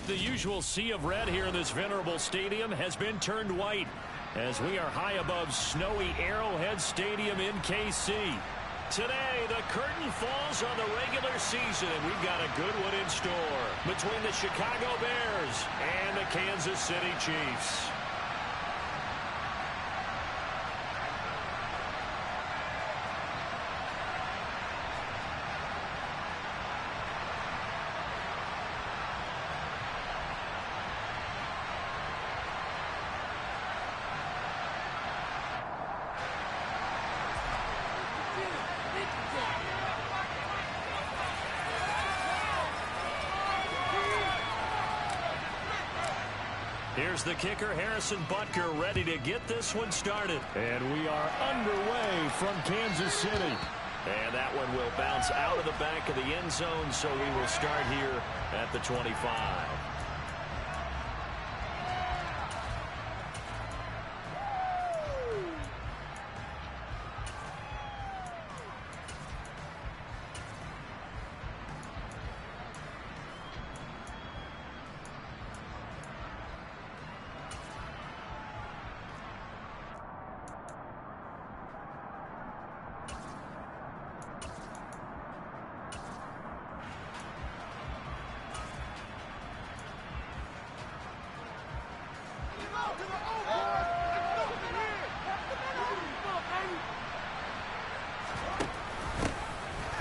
The usual sea of red here in this venerable stadium has been turned white as we are high above snowy Arrowhead Stadium in KC. Today, the curtain falls on the regular season, and we've got a good one in store between the Chicago Bears and the Kansas City Chiefs. Here's the kicker, Harrison Butker, ready to get this one started. And we are underway from Kansas City. And that one will bounce out of the back of the end zone, so we will start here at the 25.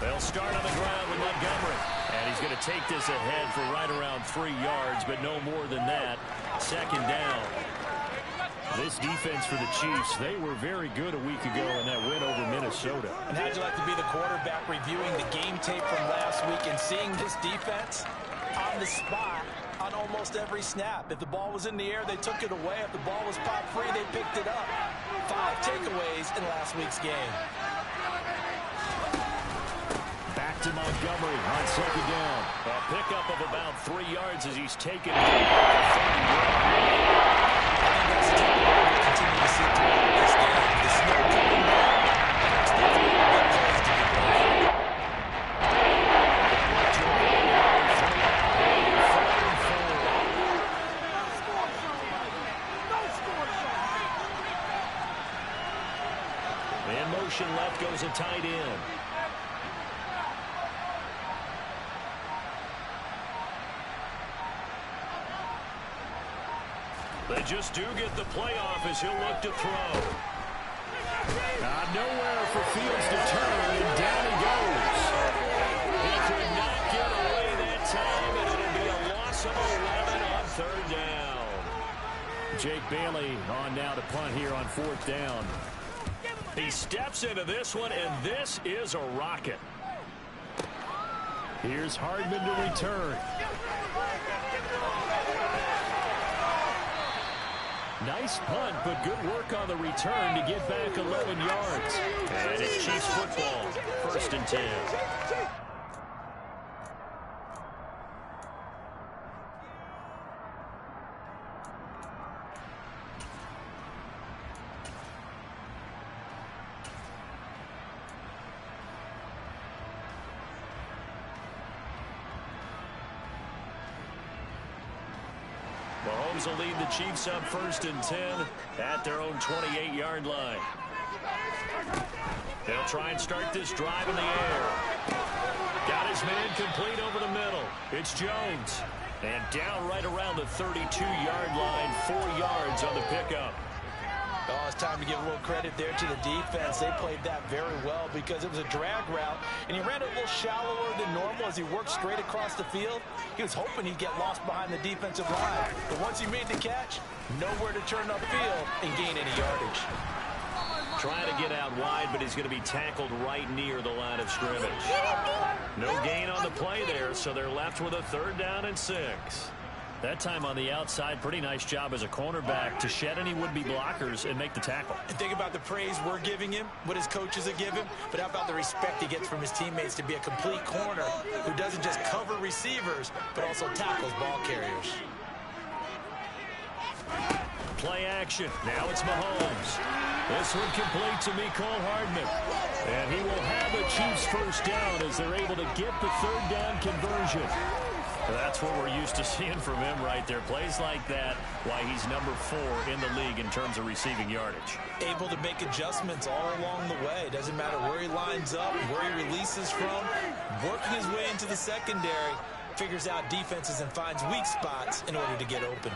They'll start on the ground with Montgomery. And he's going to take this ahead for right around 3 yards, but no more than that. Second down. This defense for the Chiefs, they were very good a week ago in that win over Minnesota. And how'd you like to be the quarterback reviewing the game tape from last week and seeing this defense on the spot on almost every snap? If the ball was in the air, they took it away. If the ball was pop free, they picked it up. 5 takeaways in last week's game. Back to Montgomery on second down. A pickup of about 3 yards as he's taken. In motion left goes a tight end. They just do get the playoff as he'll look to throw. Nowhere for Fields to turn, and down he goes. He could not get away that time, and it'll be a loss of 11 on third down. Jake Bailey on now to punt here on fourth down. He steps into this one, and this is a rocket. Here's Hardman to return. Nice punt, but good work on the return to get back 11 yards. And it's Chiefs football, 1st and 10. Mahomes will lead the Chiefs up 1st and 10 at their own 28-yard line. They'll try and start this drive in the air. Got his man complete over the middle. It's Jones. And down right around the 32-yard line, 4 yards on the pickup. Oh, it's time to give a little credit there to the defense. They played that very well because it was a drag route, and he ran it a little shallower than normal as he worked straight across the field. He was hoping he'd get lost behind the defensive line, but once he made the catch, nowhere to turn upfield and gain any yardage. Trying to get out wide, but he's going to be tackled right near the line of scrimmage. No gain on the play there, so they're left with a 3rd down and 6. That time on the outside, pretty nice job as a cornerback to shed any would-be blockers and make the tackle. And think about the praise we're giving him, what his coaches are giving, but how about the respect he gets from his teammates to be a complete corner who doesn't just cover receivers, but also tackles ball carriers. Play action. Now it's Mahomes. This one complete to Mecole Hardman. And he will have the Chiefs first down as they're able to get the third down conversion. That's what we're used to seeing from him right there. Plays like that, why he's number 4 in the league in terms of receiving yardage. Able to make adjustments all along the way. Doesn't matter where he lines up, where he releases from. Working his way into the secondary. Figures out defenses and finds weak spots in order to get open.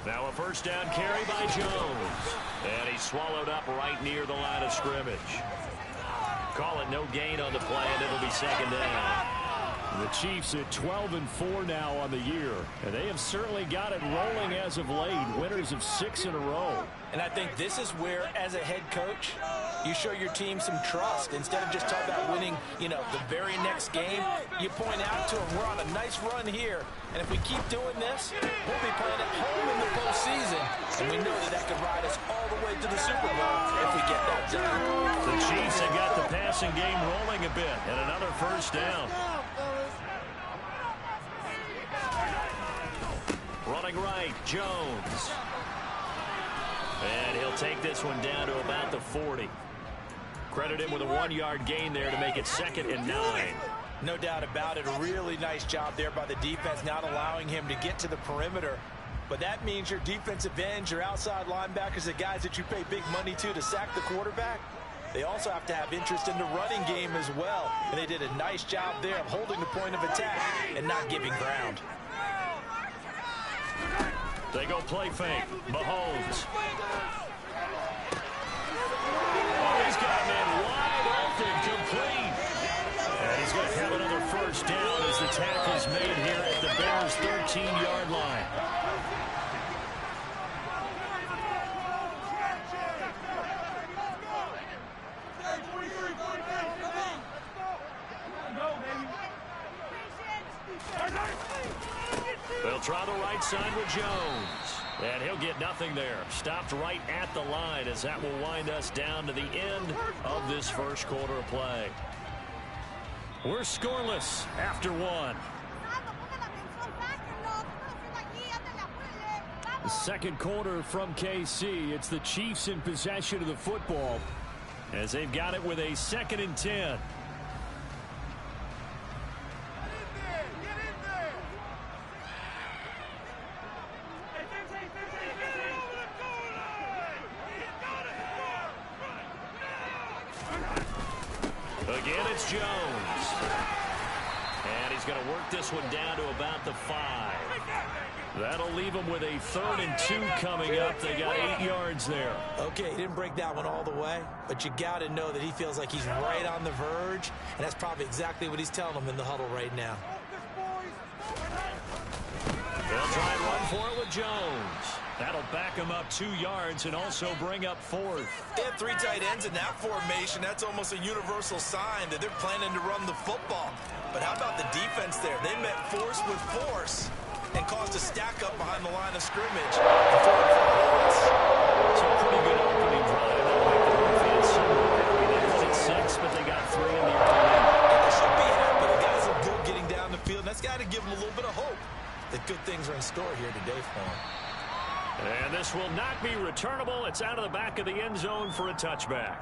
Now a first down carry by Jones. And he's swallowed up right near the line of scrimmage. Call it no gain on the play, and it'll be second down. The Chiefs at 12-4 now on the year, and they have certainly got it rolling as of late. Winners of 6 in a row. And I think this is where, as a head coach, you show your team some trust. Instead of just talking about winning, the very next game, you point out to them, we're on a nice run here. And if we keep doing this, we'll be playing at home in the postseason. And we know that could ride us all the way to the Super Bowl if we get that done. The Chiefs have got the passing game rolling a bit, and another first down. Running right, Jones. And he'll take this one down to about the 40. Credit him with a 1-yard gain there to make it 2nd and 9. No doubt about it. A really nice job there by the defense, not allowing him to get to the perimeter. But that means your defensive ends, your outside linebackers, the guys that you pay big money to sack the quarterback, they also have to have interest in the running game as well. And they did a nice job there of holding the point of attack and not giving ground. They go play fake. Mahomes. Oh, he's got a man wide open, complete. And he's going to have another first down as the tackle is made here at the Bears' 13-yard line. They'll try the right side with Jones. And he'll get nothing there. Stopped right at the line as that will wind us down to the end of this first quarter of play. We're scoreless after 1. The second quarter from KC. It's the Chiefs in possession of the football as they've got it with a 2nd and 10. Again, it's Jones. And he's going to work this one down to about the 5. That'll leave him with a 3rd and 2 coming up. They got 8 yards there. Okay, he didn't break that one all the way, but you got to know that he feels like he's right on the verge, and that's probably exactly what he's telling them in the huddle right now. They'll try and run for it with Jones. That'll back him up 2 yards and also bring up 4th. They have 3 tight ends in that formation. That's almost a universal sign that they're planning to run the football. But how about the defense there? They met force with force and caused a stack up behind the line of scrimmage. So a pretty good opening drive. That'll make the defense somewhere. They put it 6, but they got 3 in the opening. They should be happy. The guys are good getting down the field. That's got to give them a little bit of hope that good things are in store here today for them. And this will not be returnable. It's out of the back of the end zone for a touchback.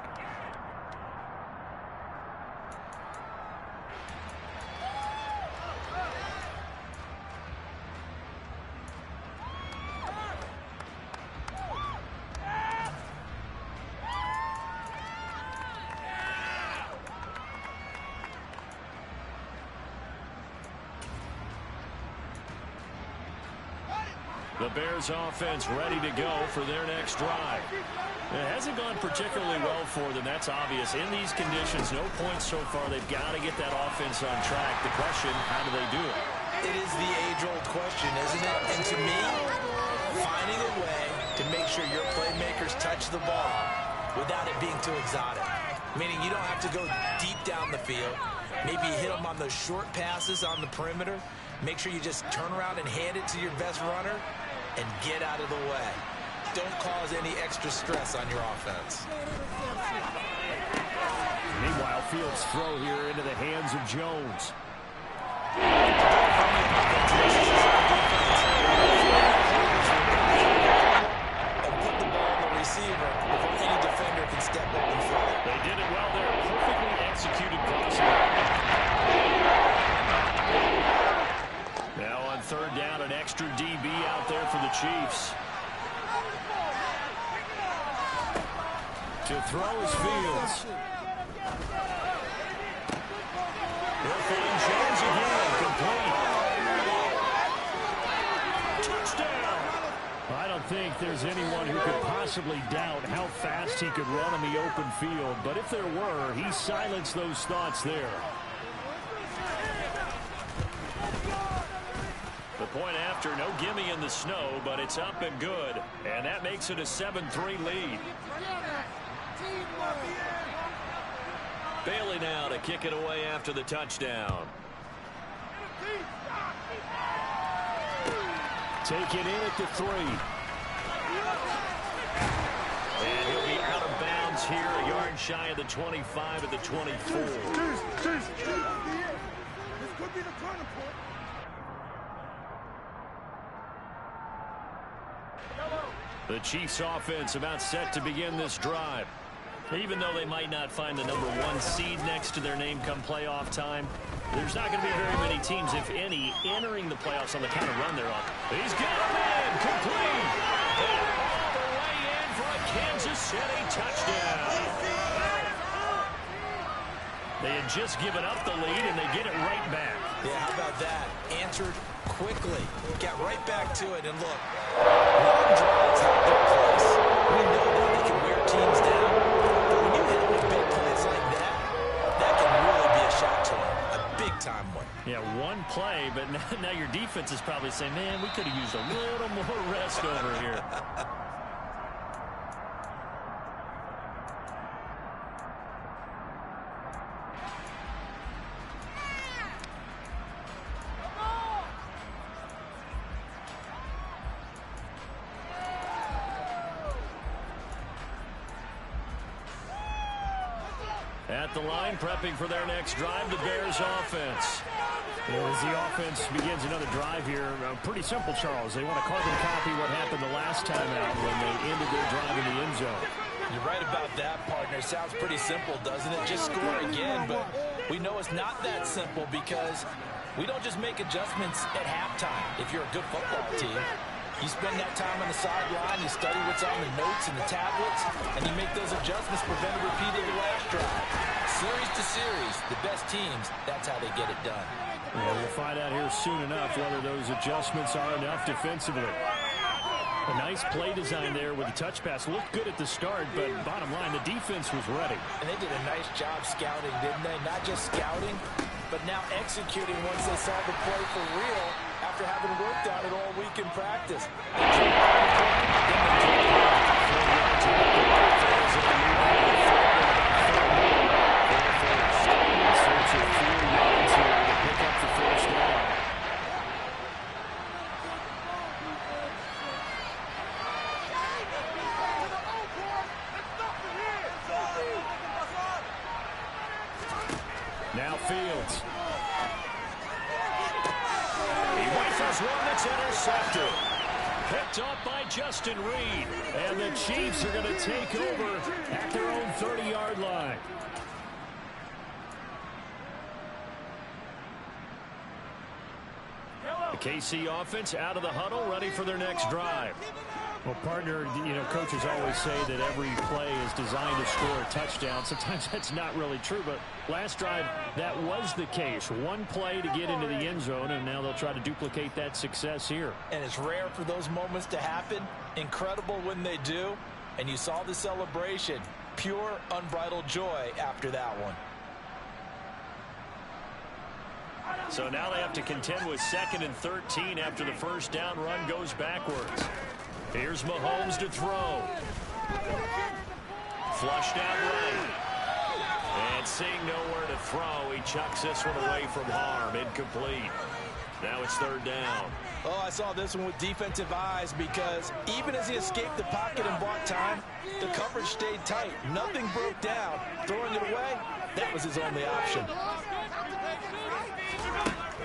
The Bears offense ready to go for their next drive. It hasn't gone particularly well for them. That's obvious. In these conditions, no points so far. They've got to get that offense on track. The question, how do they do it? It is the age-old question, isn't it? And to me, finding a way to make sure your playmakers touch the ball without it being too exotic. Meaning you don't have to go deep down the field. Maybe you hit them on those short passes on the perimeter. Make sure you just turn around and hand it to your best runner and get out of the way. Don't cause any extra stress on your offense. Meanwhile, Fields' throw here into the hands of Jones. And put the ball on the receiver before any defender can step up and throw it. They did it well there. Perfectly executed crossover. Now on third down, an extra DB out there for the Chiefs. To throw is Fields. He'll find Jones again. Complete. Touchdown. I don't think there's anyone who could possibly doubt how fast he could run on the open field. But if there were, he silenced those thoughts there. The point after, no gimme in the snow, but it's up and good. And that makes it a 7-3 lead. Bailey now to kick it away after the touchdown. Take it in at the 3. And he'll be out of bounds here, a yard shy of the 25 at the 24. This could be the turning point. The Chiefs offense about set to begin this drive. Even though they might not find the number 1 seed next to their name come playoff time, there's not going to be very many teams, if any, entering the playoffs on the kind of run they're on. He's got him in, complete. And all the way in for a Kansas City touchdown. They had just given up the lead, and they get it right back. Yeah, how about that? Answered quickly. Got right back to it, and look, long drives have their place. We know that they can wear teams down, but when you hit them with big plays like that, that can really be a shot to them, a big-time one. Yeah, one play, but now your defense is probably saying, man, we could have used a little more rest over here. At the line, prepping for their next drive, the Bears offense. As the offense begins another drive here, pretty simple, Charles. They want to carbon copy what happened the last time out when they ended their drive in the end zone. You're right about that, partner. Sounds pretty simple, doesn't it? Just score again, but we know it's not that simple because we don't just make adjustments at halftime if you're a good football team. You spend that time on the sideline, you study what's on the notes and the tablets, and you make those adjustments, prevent a repeat of the last drive. Series to series, the best teams, that's how they get it done. Yeah, we'll find out here soon enough whether those adjustments are enough defensively. A nice play design there with the touch pass. Looked good at the start, but bottom line, the defense was ready. And they did a nice job scouting, didn't they? Not just scouting, but now executing once they saw the play for real after having worked on it all week in practice. Now Fields. He rifles one that's intercepted. Picked up by Justin Reed. And the Chiefs are going to take over at their own 30-yard line. The KC offense out of the huddle, ready for their next drive. Well, partner, you know, coaches always say that every play is designed to score a touchdown. Sometimes that's not really true, but last drive, that was the case. One play to get into the end zone, and now they'll try to duplicate that success here. And it's rare for those moments to happen. Incredible when they do. And you saw the celebration. Pure, unbridled joy after that one. So now they have to contend with 2nd and 13 after the first down run goes backwards. Here's Mahomes to throw. Flushed out right. And seeing nowhere to throw, he chucks this one away from harm. Incomplete. Now it's 3rd down. Oh, I saw this one with defensive eyes because even as he escaped the pocket and bought time, the coverage stayed tight. Nothing broke down. Throwing it away, that was his only option.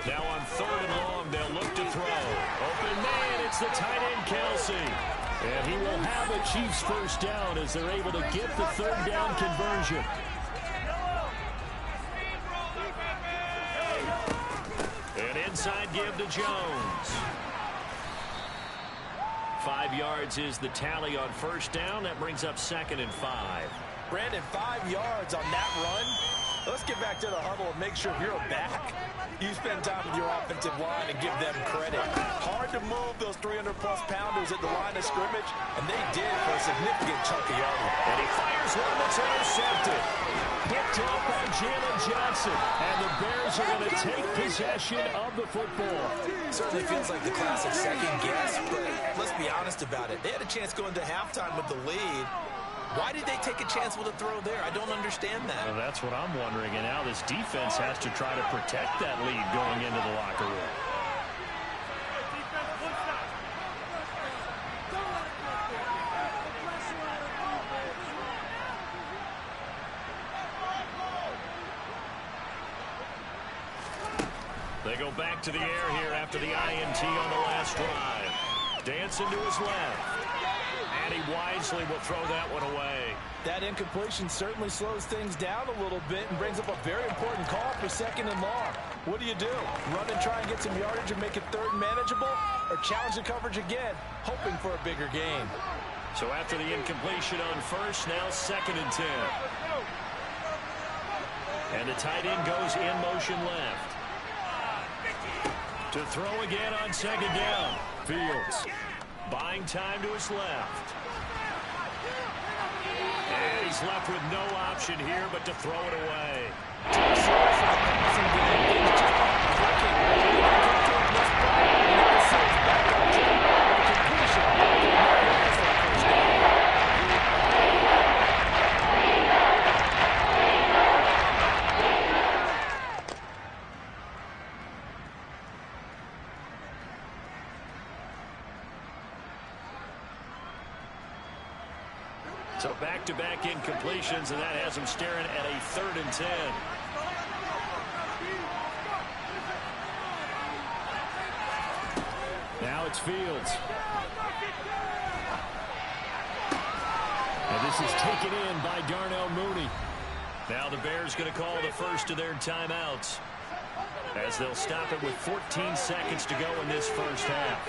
Now on 3rd and long, they'll look to throw. Open man, it's the tight end, Kelsey. And he will have a Chiefs first down as they're able to get the third down conversion. An inside give to Jones. 5 yards is the tally on first down. That brings up 2nd and 5. Brandon, 5 yards on that run. Let's get back to the huddle and make sure if you're a back, you spend time with your offensive line and give them credit. Hard to move those 300-plus pounders at the line of scrimmage, and they did for a significant chunk of yardage. And he fires one that's intercepted. Picked up by Jalen Johnson, and the Bears are going to take possession of the football. Certainly feels like the classic second guess, but let's be honest about it. They had a chance going to halftime with the lead. Why did they take a chance with a throw there? I don't understand that. Well, that's what I'm wondering, and now this defense has to try to protect that lead going into the locker room. They go back to the air here after the INT on the last drive. Dancing to his left. And he wisely will throw that one away. That incompletion certainly slows things down a little bit and brings up a very important call for 2nd and long. What do? Run and try and get some yardage and make it third and manageable, or challenge the coverage again, hoping for a bigger gain? So after the incompletion on first, now 2nd and 10. And the tight end goes in motion left. To throw again on 2nd down. Fields buying time to his left. And he's left with no option here but to throw it away. So back-to-back incompletions, and that has him staring at a 3rd and 10. Now it's Fields. And this is taken in by Darnell Mooney. Now the Bears going to call the first of their timeouts, as they'll stop it with 14 seconds to go in this first half.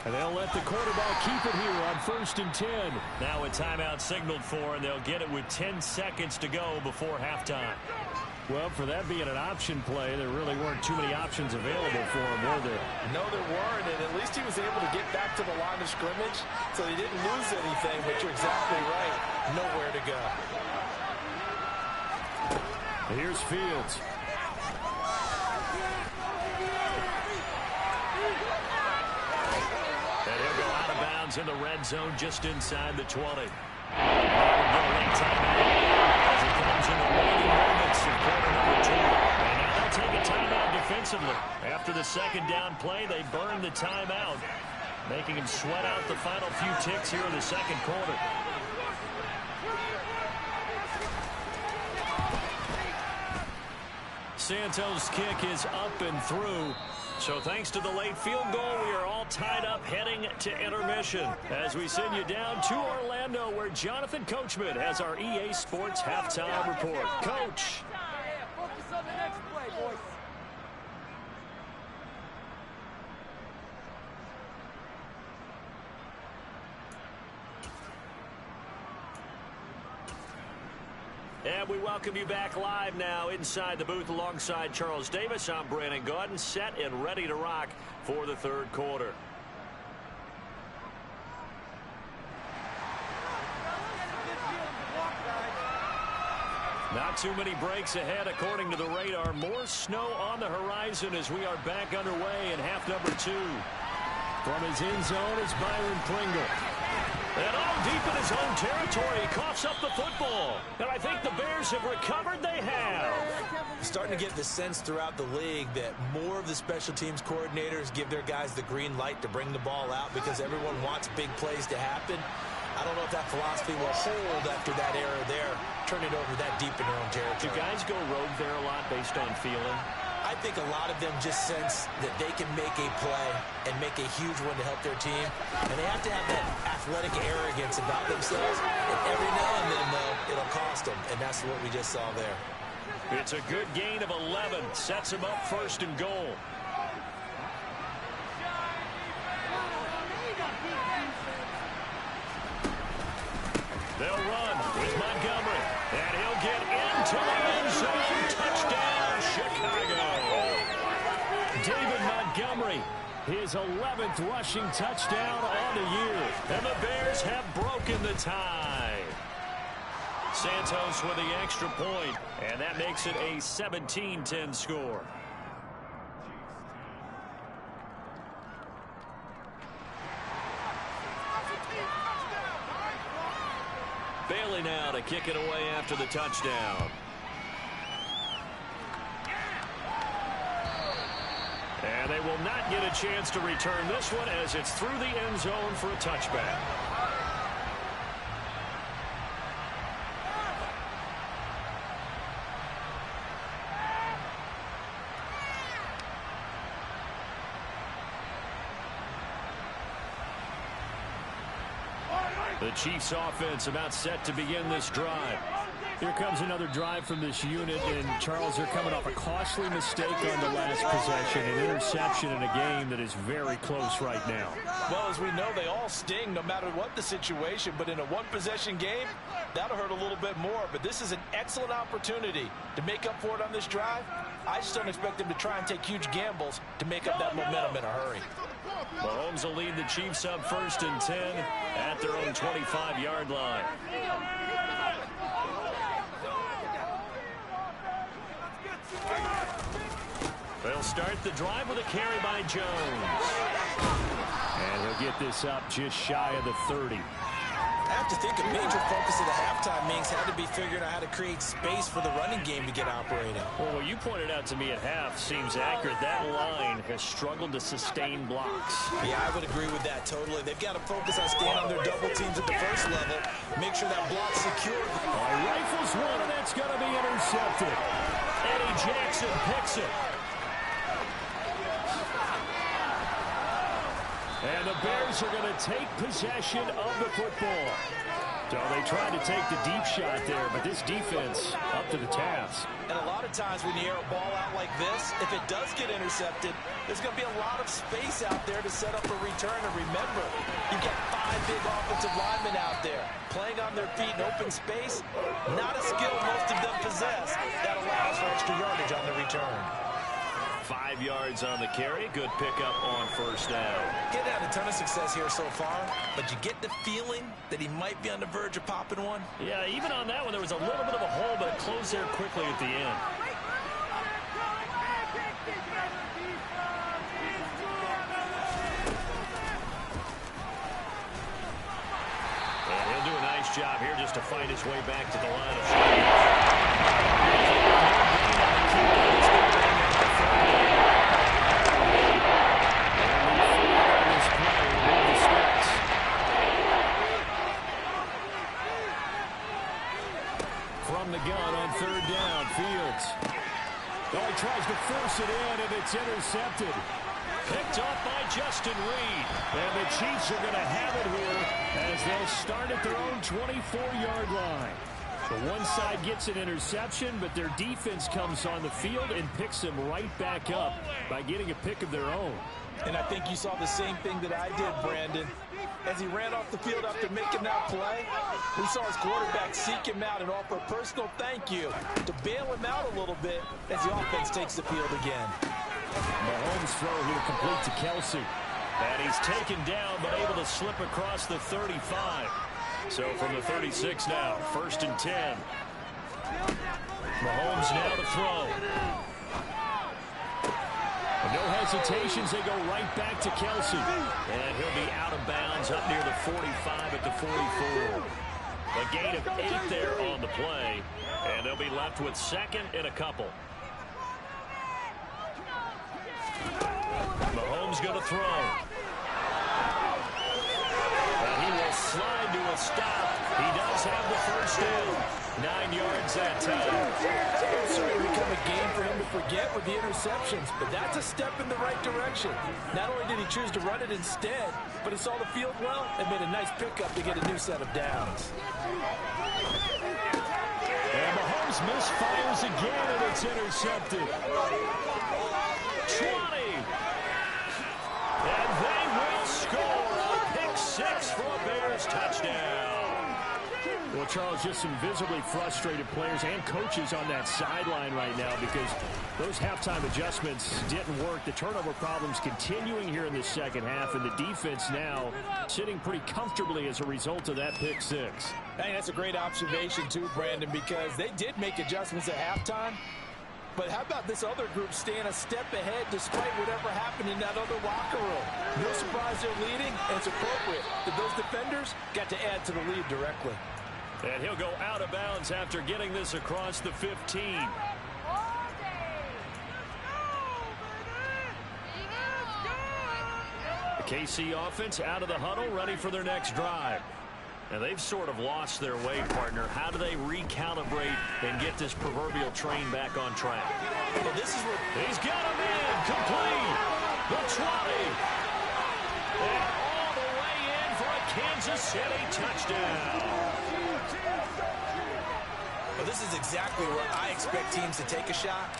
And they'll let the quarterback keep it here on 1st and 10. Now a timeout signaled for, and they'll get it with 10 seconds to go before halftime. Well, for that being an option play, there really weren't too many options available for him, were there? No, there weren't, and at least he was able to get back to the line of scrimmage, so he didn't lose anything, but you're exactly right. Nowhere to go. Here's Fields. And he'll go out of bounds in the red zone just inside the 20. As it comes in the waning moments of quarter number 2. And now they'll take a timeout defensively. After the 2nd down play, they burn the timeout, making him sweat out the final few ticks here in the 2nd quarter. Santos' kick is up and through. So thanks to the late field goal, we are all tied up heading to intermission as we send you down to Orlando, where Jonathan Coachman has our EA Sports halftime report. Coach. Focus on the next play, boys. And we welcome you back live now inside the booth alongside Charles Davis. I'm Brandon Gaudin, set and ready to rock for the 3rd quarter. Not too many breaks ahead according to the radar. More snow on the horizon as we are back underway in half number 2. From his end zone is Byron Pringle. And all deep in his own territory, he coughs up the football. And I think the Bears have recovered. They have. Starting to get the sense throughout the league that more of the special teams coordinators give their guys the green light to bring the ball out because everyone wants big plays to happen. I don't know if that philosophy will hold after that error there. Turn it over that deep in their own territory. Do guys go rogue there a lot based on feeling? I I think a lot of them just sense that they can make a play and make a huge one to help their team. And they have to have that athletic arrogance about themselves. And every now and then, though, it'll cost them. And that's what we just saw there. It's a good gain of 11. Sets him up first and goal. They'll run with Montgomery. And he'll get into the end zone. Touchdown, Chicago. David Montgomery, his 11th rushing touchdown on the year. And the Bears have broken the tie. Santos with the extra point, and that makes it a 17-10 score. Bailey now to kick it away after the touchdown. And they will not get a chance to return this one as it's through the end zone for a touchback. The Chiefs offense about set to begin this drive. Here comes another drive from this unit, and Charles, they're coming off a costly mistake on the last possession, an interception in a game that is very close right now. Well, as we know, they all sting no matter what the situation, but in a one-possession game, that'll hurt a little bit more. But this is an excellent opportunity to make up for it on this drive. I just don't expect them to try and take huge gambles to make up that momentum in a hurry. Mahomes will lead the Chiefs up first and 10 at their own 25-yard line. They'll start the drive with a carry by Jones. And he'll get this up just shy of the 30. I have to think a major focus of the halftime meetings had to be figuring out how to create space for the running game to get operating. Well, what you pointed out to me at half seems accurate. That line has struggled to sustain blocks. Yeah, I would agree with that totally. They've got to focus on staying on their double teams at the first level. Make sure that block's secure. Rifles one, and that's going to be intercepted. Eddie Jackson picks it. And the Bears are going to take possession of the football. So they tried to take the deep shot there, but this defense up to the task. And a lot of times when you air a ball out like this, if it does get intercepted, there's going to be a lot of space out there to set up a return. And remember, you've got 5 big offensive linemen out there playing on their feet in open space. Not a skill most of them possess that allows for extra yardage on the return. 5 yards on the carry. Good pickup on first down. Getting had a ton of success here so far, but you get the feeling that he might be on the verge of popping one. Yeah, even on that one, there was a little bit of a hole, but it closed there quickly at the end. And he'll do a nice job here just to find his way back to the line of scrimmage. From the gun on third down, Fields. Oh, he tries to force it in, and it's intercepted. Picked off by Justin Reed. And the Chiefs are going to have it here as they'll start at their own 24-yard line. The one side gets an interception, but their defense comes on the field and picks them right back up by getting a pick of their own. And I think you saw the same thing that I did, Brandon. As he ran off the field after making that play, we saw his quarterback seek him out and offer a personal thank you to bail him out a little bit as the offense takes the field again. Mahomes throw here complete to Kelsey. And he's taken down but able to slip across the 35. So from the 36 now, first and 10. Mahomes now to throw. No hesitations, they go right back to Kelsey. And he'll be out of bounds up near the 45 at the 44. A gain of 8 there on the play. And they'll be left with second and a couple. Mahomes going to throw. And he will slide to a stop. He does have the first down. 9 yards that time. It's certainly become a game for him to forget with the interceptions, but that's a step in the right direction. Not only did he choose to run it instead, but he saw the field well and made a nice pickup to get a new set of downs. And Mahomes misfires again, and it's intercepted. 20. And they will score a pick six for a Bears touchdown. Well, Charles, just some visibly frustrated players and coaches on that sideline right now because those halftime adjustments didn't work. The turnover problems continuing here in the second half, and the defense now sitting pretty comfortably as a result of that pick six. Hey, that's a great observation, too, Brandon, because they did make adjustments at halftime. But how about this other group staying a step ahead despite whatever happened in that other locker room? No surprise they're leading, and it's appropriate that those defenders got to add to the lead directly. And he'll go out of bounds after getting this across the 15. The KC offense out of the huddle, ready for their next drive. And they've sort of lost their way, partner. How do they recalibrate and get this proverbial train back on track? Well, this is what he's got him in, complete. The 20. And all the way in for a Kansas City touchdown. Well, this is exactly where I expect teams to take a shot.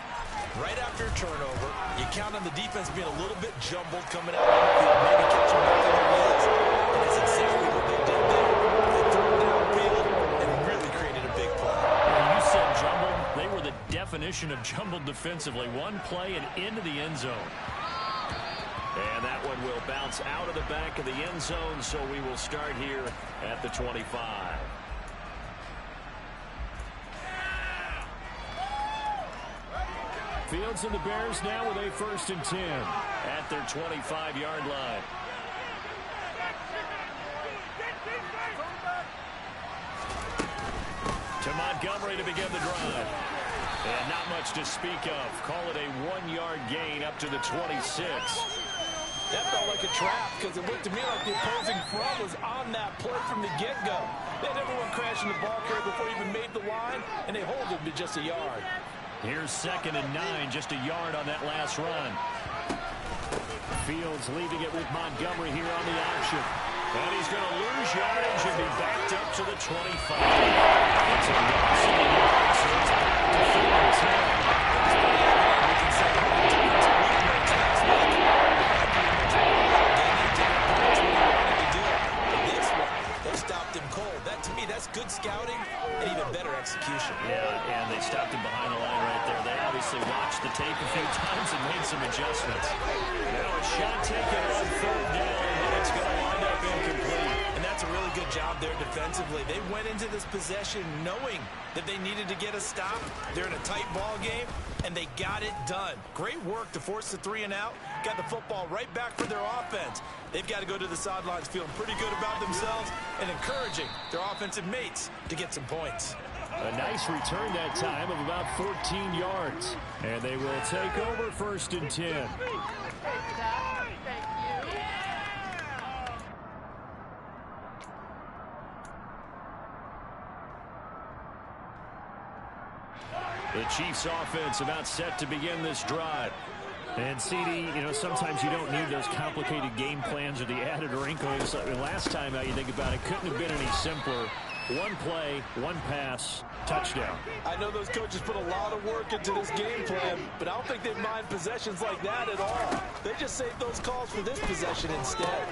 Right after a turnover, you count on the defense being a little bit jumbled coming out of the field, maybe catching back on their heels. And that's exactly what they did there. They threw it downfield and really created a big play. When you said jumbled, they were the definition of jumbled defensively. One play and into the end zone. And that one will bounce out of the back of the end zone, so we will start here at the 25. Fields and the Bears now with a 1st and 10 at their 25-yard line. To Montgomery to begin the drive. And not much to speak of. Call it a 1-yard gain up to the 26. That felt like a trap because it looked to me like the opposing front was on that play from the get-go. They had everyone crashing the ball carrier before he even made the line, and they hold him to just a yard. Here's 2nd and 9, just a yard on that last run. Fields leaving it with Montgomery here on the option. And he's going to lose yardage and be backed up to the 25. It's a loss of yards, so it's back to Fields here. We can say this one, they stopped him cold. That, to me, that's good scouting and even better execution. Yeah, and they stopped him behind the line right there. They obviously watched the tape a few times and made some adjustments. Now a shot taken on 3rd down, and it's going to wind up incomplete. And that's a really good job there defensively. They went into this possession knowing that they needed to get a stop. They're in a tight ball game, and they got it done. Great work to force the 3 and out. Got the football right back for their offense. They've got to go to the sidelines feeling pretty good about themselves and encouraging their offensive mates to get some points. A nice return that time of about 14 yards. And they will take over 1st and 10. The Chiefs offense about set to begin this drive. And CD, you know, sometimes you don't need those complicated game plans or the added wrinkles. Last time out, you think about it, couldn't have been any simpler. One play, one pass, touchdown. I know those coaches put a lot of work into this game plan, but I don't think they mind possessions like that at all. They just save those calls for this possession instead.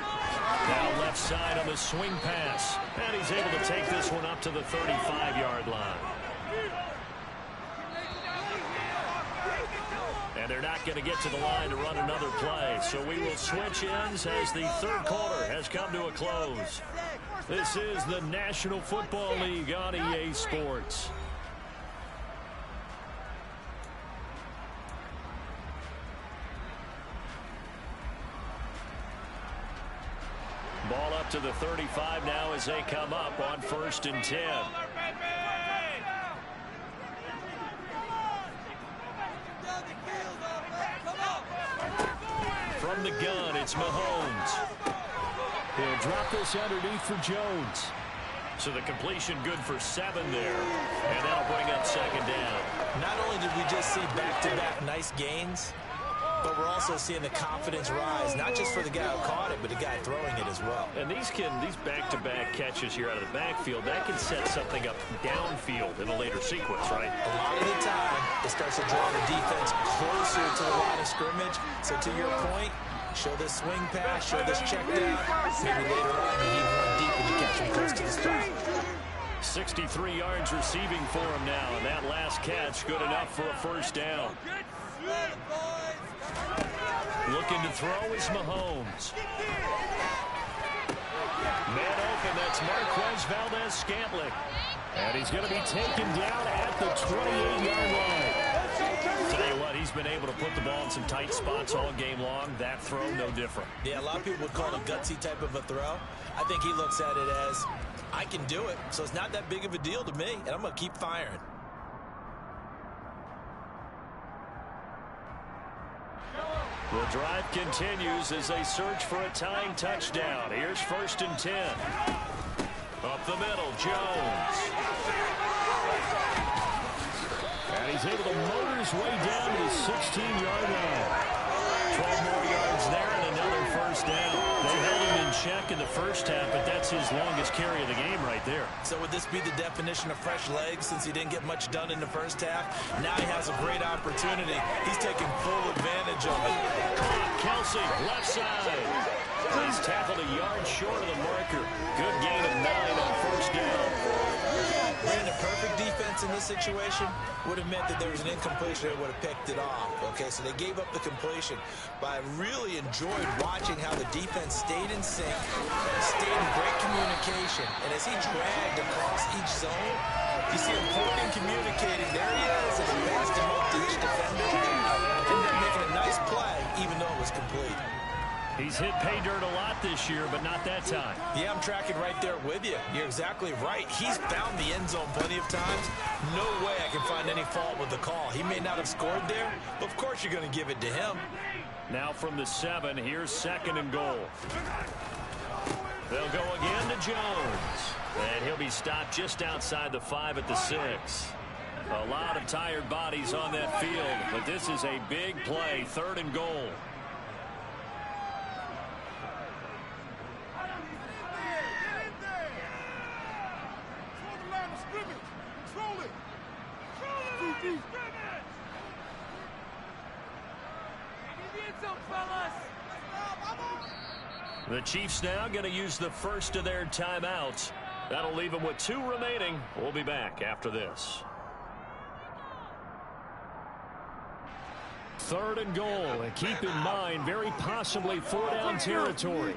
Now left side on the swing pass. And he's able to take this one up to the 35-yard line. And they're not going to get to the line to run another play. So we will switch ends as the 3rd quarter has come to a close. This is the National Football League on EA Sports. Ball up to the 35 now as they come up on 1st and 10. From the gun, it's Mahomes. He'll drop this underneath for Jones. So the completion good for 7 there. And that'll bring up second down. Not only did we just see back-to-back nice gains, but we're also seeing the confidence rise, not just for the guy who caught it, but the guy throwing it as well. And these back-to-back catches here out of the backfield, that can set something up downfield in a later sequence, right? A lot of the time, it starts to draw the defense closer to the line of scrimmage. So to your point, show this swing pass, show this check down. Maybe later on, you need one deep and you catch him close to the spot. 63 yards receiving for him now, and that last catch good enough for a first down. Looking to throw is Mahomes. Man open, that's Marquez Valdez-Scantling. And he's going to be taken down at the 28-yard line. Tell you what, he's been able to put the ball in some tight spots all game long. That throw, no different. Yeah, a lot of people would call it a gutsy type of a throw. I think he looks at it as, I can do it, so it's not that big of a deal to me, and I'm going to keep firing. The drive continues as they search for a tying touchdown. Here's 1st and 10. Up the middle, Jones. And he's able to motor his way down to the 16-yard line. 12 more yards there and another first down. They held him in check in the first half, but that's his longest carry of the game right there. So would this be the definition of fresh legs since he didn't get much done in the first half? Now he has a great opportunity. He's taking full advantage of it. Kelsey, left side. He's tackled a yard short of the marker. Good gain of 9 on first down. Brandon, perfect defense in this situation would have meant that there was an incompletion. They would have picked it off. Okay, so they gave up the completion. But I really enjoyed watching how the defense stayed in sync, stayed in great communication. And as he dragged across each zone, you see him pointing, communicating. There he is, and he passed him up to each defender. Ended up making a nice play, even though it was complete. He's hit pay dirt a lot this year, but not that time. Yeah, I'm tracking right there with you. You're exactly right. He's found the end zone plenty of times. No way I can find any fault with the call. He may not have scored there, but of course you're going to give it to him. Now from the 7, here's 2nd and goal. They'll go again to Jones. And he'll be stopped just outside the 5 at the 6. A lot of tired bodies on that field, but this is a big play, 3rd and goal. The Chiefs now going to use the first of their timeouts. That'll leave them with 2 remaining. We'll be back after this. 3rd and goal. And keep in mind, very possibly 4-down territory.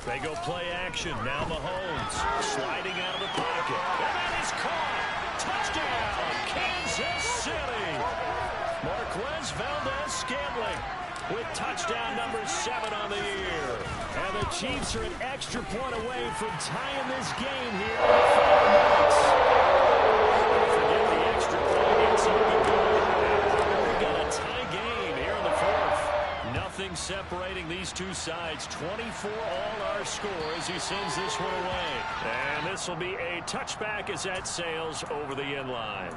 They go play action. Now Mahomes sliding out of the pocket. And that is caught. Touchdown, Kansas City. Marquez Valdez-Scantling with touchdown number 7 on the year. And the Chiefs are an extra point away from tying this game here in the final minutes. Forget the extra point. It's looking good. We got a tie game here in the 4th. Nothing separating these two sides. 24 all our score as he sends this one away. And this will be a touchback as that sails over the end line.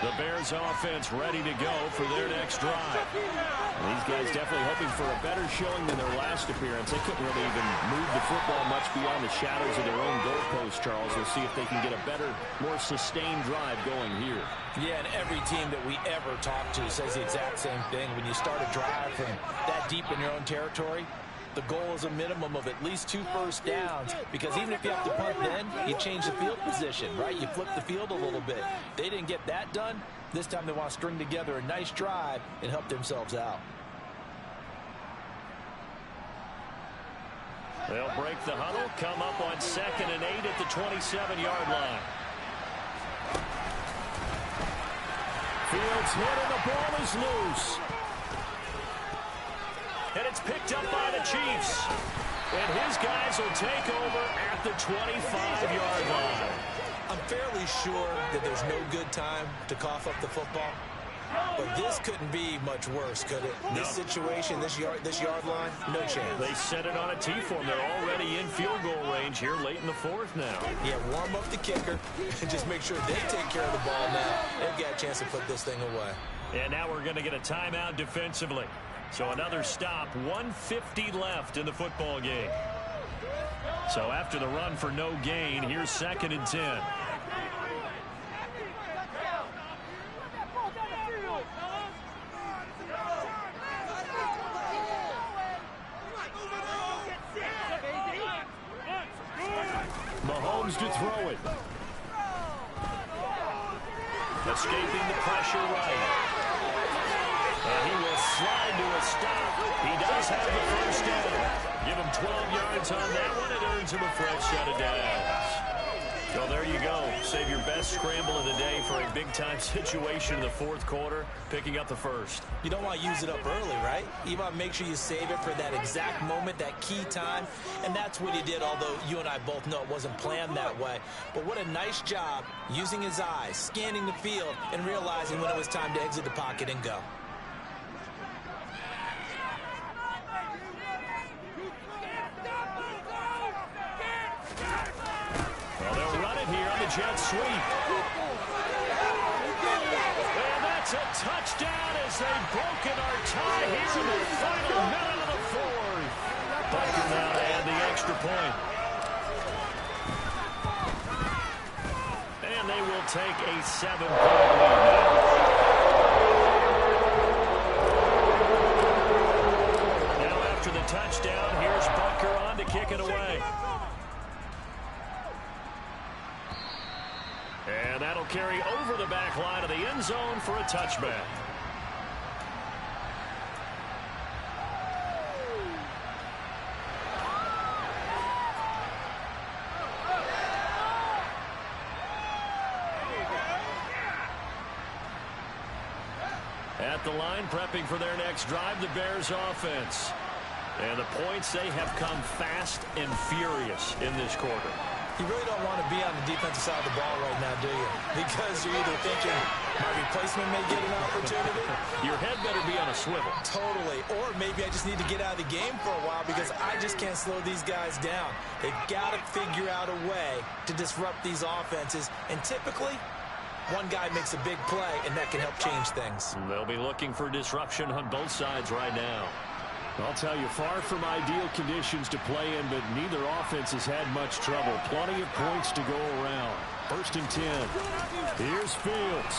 The Bears offense ready to go for their next drive. These guys definitely hoping for a better showing than their last appearance. They couldn't really even move the football much beyond the shadows of their own goalpost, Charles. We'll see if they can get a better, more sustained drive going here. Yeah, and every team that we ever talk to says the exact same thing. When you start a drive from that deep in your own territory, the goal is a minimum of at least 2 first downs, because even if you have to punt then, you change the field position, right? You flip the field a little bit. They didn't get that done. This time they want to string together a nice drive and help themselves out. They'll break the huddle, come up on 2nd and 8 at the 27-yard line. Fields hit and the ball is loose. And it's picked up by the Chiefs. And his guys will take over at the 25-yard line. I'm fairly sure that there's no good time to cough up the football. But this couldn't be much worse, could it? No. This situation, this yard line, no chance. They set it on a T-form. They're already in field goal range here late in the fourth now. Yeah, warm up the kicker and just make sure they take care of the ball now. They've got a chance to put this thing away. And now we're going to get a timeout defensively. So another stop, 1:50 left in the football game. So after the run for no gain, here's 2nd and 10. Mahomes to throw it. Escaping the pressure right. And he will slide to a stop. He does have the first down. Give him 12 yards on that one. It earns him a fresh set of downs. So there you go. Save your best scramble of the day for a big-time situation in the fourth quarter, picking up the first. You don't want to use it up early, right? You want to make sure you save it for that exact moment, that key time. And that's what he did, although you and I both know it wasn't planned that way. But what a nice job using his eyes, scanning the field, and realizing when it was time to exit the pocket and go. Jet sweep. And that's a touchdown as they've broken our tie here in the final minute of the fourth. Bucker now to add the extra point. And they will take a 7-point lead now. Now after the touchdown, here's Bucker on to kick it away. And that'll carry over the back line of the end zone for a touchback. At the line, prepping for their next drive, the Bears offense. And the points, they have come fast and furious in this quarter. You really don't want to be on the defensive side of the ball right now, do you? Because you're either thinking my replacement may get an opportunity. Your head better be on a swivel. Totally. Or maybe I just need to get out of the game for a while because I just can't slow these guys down. They've got to figure out a way to disrupt these offenses. And typically, one guy makes a big play, and that can help change things. They'll be looking for disruption on both sides right now. I'll tell you, far from ideal conditions to play in, but neither offense has had much trouble. Plenty of points to go around. 1st and 10. Here's Fields.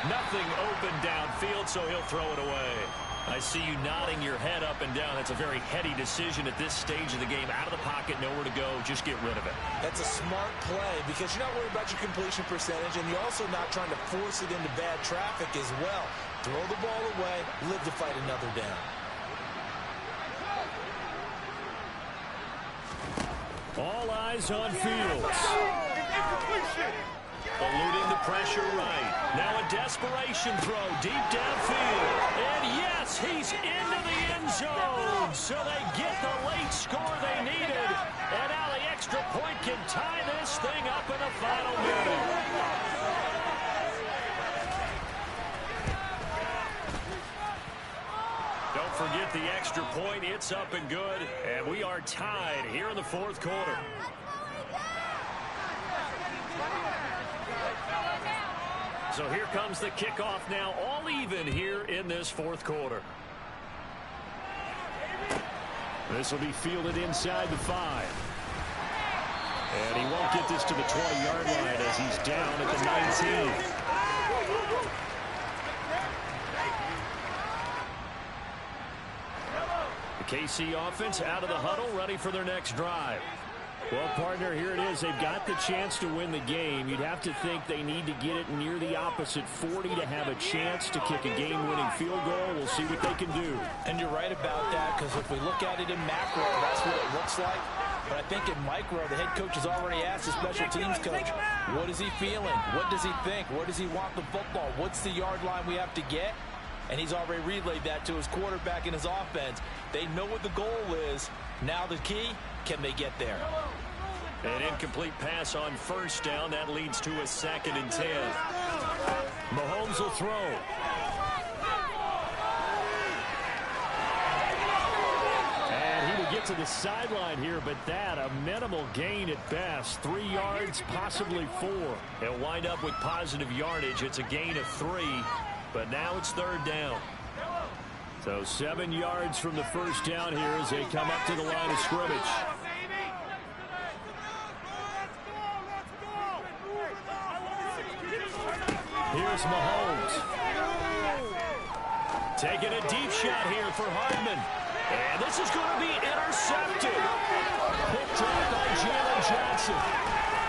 Nothing open downfield, so he'll throw it away. I see you nodding your head up and down. That's a very heady decision at this stage of the game. Out of the pocket, nowhere to go. Just get rid of it. That's a smart play because you're not worried about your completion percentage, and you're also not trying to force it into bad traffic as well. Throw the ball away, live to fight another down. All eyes on Fields. Eluding the pressure right. Now a desperation throw deep downfield. And yes, he's into the end zone. So they get the late score they needed. And now the extra point can tie this thing up in the final minute. Don't forget the extra point. It's up and good. And we are tied here in the fourth quarter. So here comes the kickoff now, all even here in this fourth quarter. This will be fielded inside the 5. And he won't get this to the 20-yard line as he's down at the 19. The KC offense out of the huddle, ready for their next drive. Well, partner, here it is. They've got the chance to win the game. You'd have to think they need to get it near the opposite 40 to have a chance to kick a game-winning field goal. We'll see what they can do. And you're right about that, because if we look at it in macro, that's what it looks like. But I think in micro, the head coach has already asked the special teams coach, what is he feeling? What does he think? Where does he want the football? What's the yard line we have to get? And he's already relayed that to his quarterback and his offense. They know what the goal is. Now the key, can they get there? An incomplete pass on first down. That leads to a 2nd and 10. Mahomes will throw. And he will get to the sideline here, but that a minimal gain at best. 3 yards, possibly 4. He'll wind up with positive yardage. It's a gain of 3, but now it's 3rd down. So 7 yards from the first down here as they come up to the line of scrimmage. Here's Mahomes. Taking a deep shot here for Hardman. And this is going to be intercepted. Picked up by Jalen Johnson.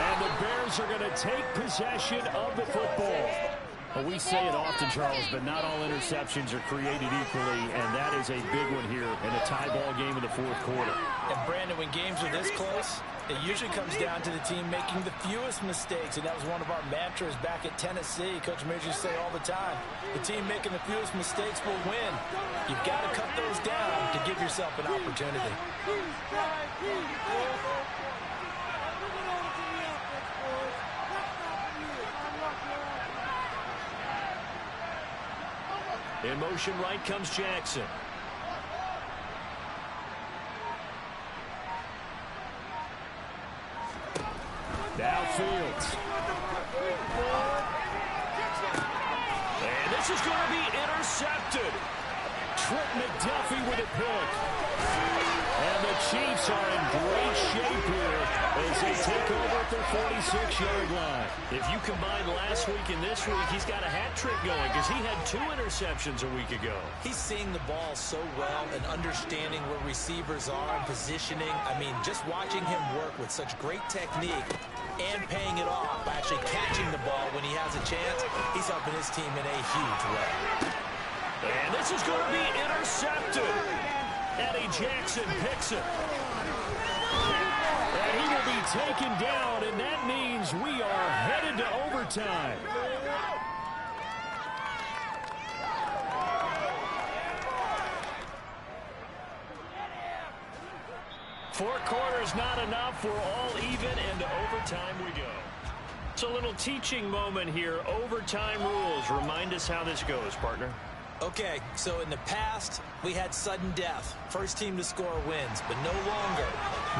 And the Bears are going to take possession of the football. Well, we say it often, Charles, but not all interceptions are created equally, and that is a big one here in a tie ball game in the 4th quarter. And, Brandon, when games are this close, it usually comes down to the team making the fewest mistakes, and that was one of our mantras back at Tennessee. Coach Mears used to say all the time, the team making the fewest mistakes will win. You've got to cut those down to give yourself an opportunity. In motion right comes Jackson. Downfield. And this is going to be intercepted. Trent McDuffie with a pick. And the Chiefs are in great shape here as they take over at their 46-yard line. If you combine last week and this week, he's got a hat trick going because he had 2 interceptions a week ago. He's seeing the ball so well and understanding where receivers are and positioning. I mean, just watching him work with such great technique and paying it off by actually catching the ball when he has a chance, he's helping his team in a huge way. And this is going to be intercepted. Eddie Jackson picks it. And he will be taken down, and that means we are headed to overtime. Four quarters not enough. We're all even, and to overtime we go. It's a little teaching moment here. Overtime rules. Remind us how this goes, partner. Okay, so in the past, we had sudden death. First team to score wins, but no longer.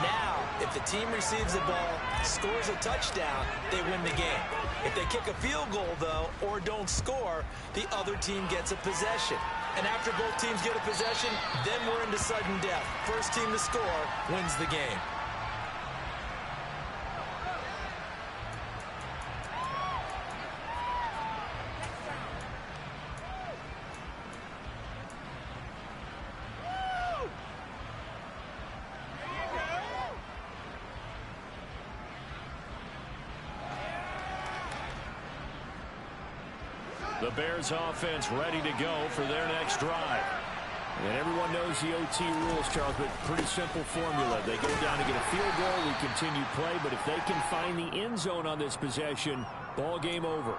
Now, if the team receives the ball, scores a touchdown, they win the game. If they kick a field goal, though, or don't score, the other team gets a possession. And after both teams get a possession, then we're into sudden death. First team to score wins the game. The Bears offense ready to go for their next drive. And everyone knows the OT rules, Charles, but pretty simple formula. They go down to get a field goal, we continue play, but if they can find the end zone on this possession, ball game over.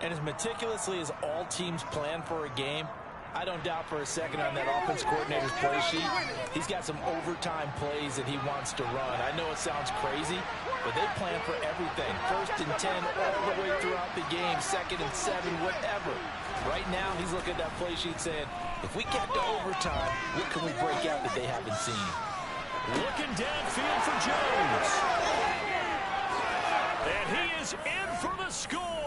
And as meticulously as all teams plan for a game, I don't doubt for a second on that offense coordinator's play sheet, he's got some overtime plays that he wants to run. I know it sounds crazy, but they plan for everything. 1st and 10 all the way throughout the game, 2nd and 7, whatever. Right now, he's looking at that play sheet saying, if we get to overtime, what can we break out that they haven't seen? Looking downfield for Jones. And he is in for the score.